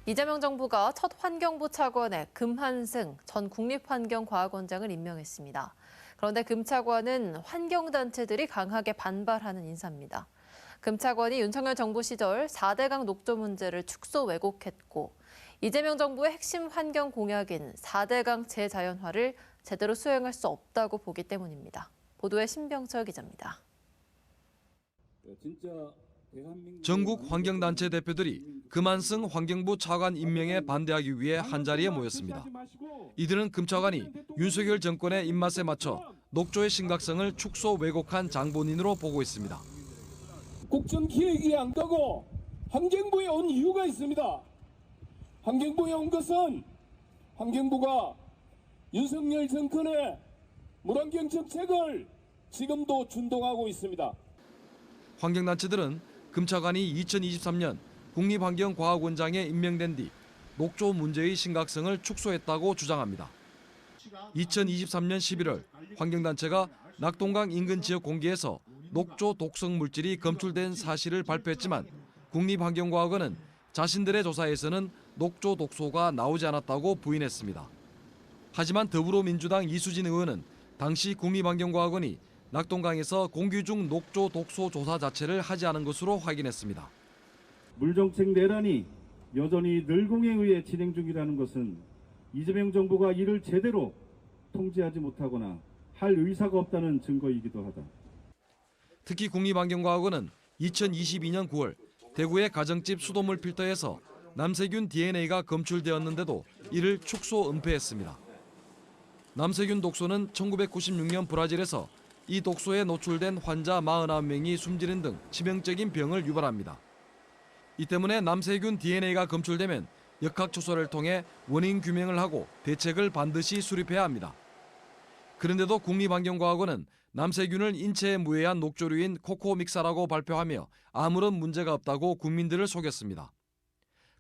이재명 정부가 첫 환경부 차관에 금한승 전 국립환경과학원장을 임명했습니다. 그런데 금 차관은 환경단체들이 강하게 반발하는 인사입니다. 금 차관이 윤석열 정부 시절 4대강 녹조 문제를 축소 왜곡했고 이재명 정부의 핵심 환경 공약인 4대강 재자연화를 제대로 수행할 수 없다고 보기 때문입니다. 보도에 신병철 기자입니다. 전국 환경단체 대표들이 금한승 환경부 차관 임명에 반대하기 위해 한자리에 모였습니다. 이들은 금 차관이 윤석열 정권의 입맛에 맞춰 녹조의 심각성을 축소 왜곡한 장본인으로 보고 있습니다. 국정기획위에 안 가고 환경부에 온 이유가 있습니다. 환경부에 온 것은 환경부가 윤석열 정권의 물환경 정책을 지금도 준동하고 있습니다. 환경단체들은 금 차관이 2023년 국립환경과학원장에 임명된 뒤 녹조 문제의 심각성을 축소했다고 주장합니다. 2023년 11월 환경단체가 낙동강 인근 지역 공기에서 녹조 독성 물질이 검출된 사실을 발표했지만 국립환경과학원은 자신들의 조사에서는 녹조 독소가 나오지 않았다고 부인했습니다. 하지만 더불어민주당 이수진 의원은 당시 국립환경과학원이 낙동강에서 공기 중 녹조 독소 조사 자체를 하지 않은 것으로 확인했습니다. 물정책 내란이 여전히 늘공에 의해 진행 중이라는 것은 이재명 정부가 이를 제대로 통제하지 못하거나 할 의사가 없다는 증거이기도 하다. 특히 국립환경과학원은 2022년 9월 대구의 가정집 수돗물 필터에서 남세균 DNA가 검출되었는데도 이를 축소 은폐했습니다. 남세균 독소는 1996년 브라질에서 이 독소에 노출된 환자 49명이 숨지는 등 치명적인 병을 유발합니다. 이 때문에 남세균 DNA가 검출되면 역학조사를 통해 원인 규명을 하고 대책을 반드시 수립해야 합니다. 그런데도 국립환경과학원은 남세균을 인체에 무해한 녹조류인 코코믹사라고 발표하며 아무런 문제가 없다고 국민들을 속였습니다.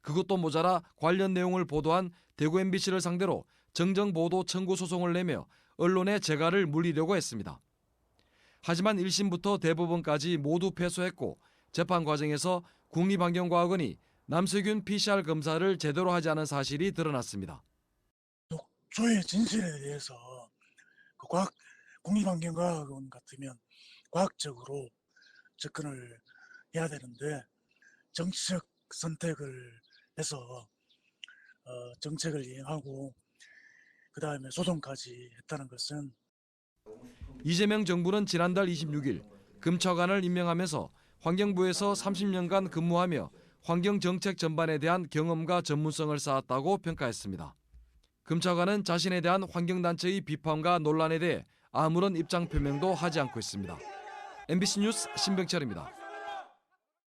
그것도 모자라 관련 내용을 보도한 대구 MBC를 상대로 정정보도 청구 소송을 내며 언론의 재갈을 물리려고 했습니다. 하지만 1심부터 대법원까지 모두 패소했고 재판 과정에서 국립환경과학원이 남세균 PCR 검사를 제대로 하지 않은 사실이 드러났습니다. 녹조의 진실에 대해서 국립환경과학원 같으면 과학적으로 접근을 해야 되는데 정치적 선택을 해서 정책을 이행하고 그다음에 소송까지 했다는 것은 이재명 정부는 지난달 26일 금 차관을 임명하면서 환경부에서 30년간 근무하며 환경정책 전반에 대한 경험과 전문성을 쌓았다고 평가했습니다. 금 차관은 자신에 대한 환경단체의 비판과 논란에 대해 아무런 입장 표명도 하지 않고 있습니다. MBC 뉴스 신병철입니다.